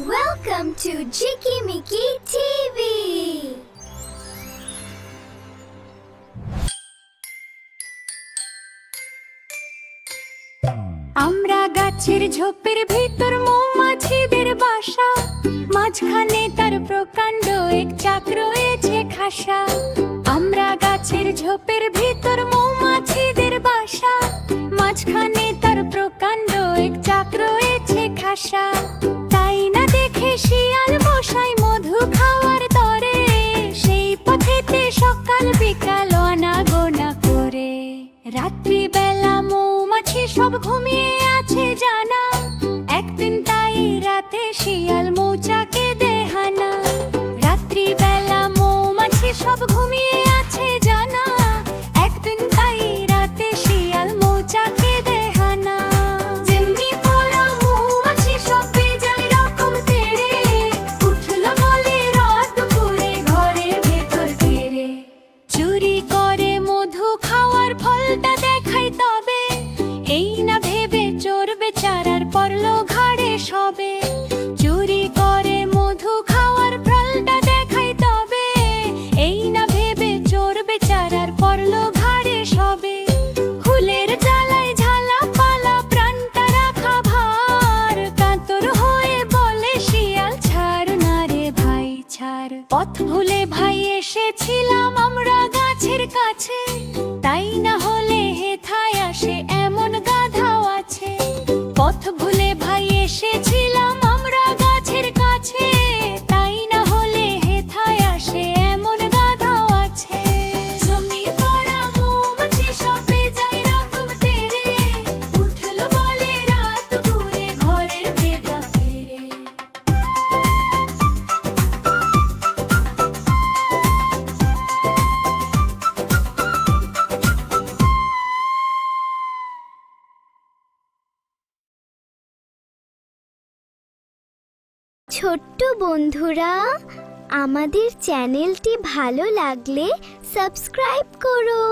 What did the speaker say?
Welcome to Chicky-Mickey TV! আমরা গাছের ঝোপের ভিতর মৌমাছিদের বাসা, মাঝখানে তার প্রকাণ্ড এক চাক রয়েছে খাসা। আমরা গাছের ঝোপের ভিতর মৌমাছিদের বাসা, মাঝখানে তার প্রকাণ্ড এক চাক রয়েছে খাসা। তাই না দেখে শিয়াল মশাই মধু খাওয়ার তরে, সেই পথেতে সকাল বিকাল আনাগোনা করে। রাত্রিবেলা মৌমাছি সব ঘুমিয়ে আছে জানা, একদিন তাই রাতে শিয়াল মৌচাকে দেহানা। রাত্রিবেলা মৌমাছি সব ঘুমিয়ে আছে জানা, একদিন তাই রাতে শিয়াল মৌচাকে দেহানা। যেমনি পড়া মৌমাছি সব বেজায় রকম তেড়ে, উঠলো বলে রাত দুপুরে ঘরের ভেতর ফিরে। চুরি করে মধু খাওয়ার ফলটা দেখাই তবে, এই না ভেবে চোর বেচারার পড়লো ঘাড়ে সবে। চুরি করে মধু খাওয়ার ফলটা দেখাই তবে, এই না ভেবে চোর বেচারার পড়লো ঘাড়ে সবে। ফুলের জ্বালায় ঝালা পালা প্রাণটা রাখা ভার, কাতর হয়ে বলে শিয়াল ছাড় না রে ভাই ছাড়। পথ ভুলে ভাই এসেছিলাম আমরা গাছের কাছে, তাই না হলে হেথায় আসে এমন গাধাও আছে। পথ ভুলে ভাই এসেছিলাম আমরা গাছের কাছে, তাই না হলে হেথায় আসে এমন গাধাও আছে। জমি পড়া মৌমাছি সব বেজায় রকম তেড়ে, উঠলো বলে রাত দুপুরে ঘরের ভেতর ফিরে। ছোট্ট বন্ধুরা, আমাদের চ্যানেলটি ভালো লাগলে সাবস্ক্রাইব করো।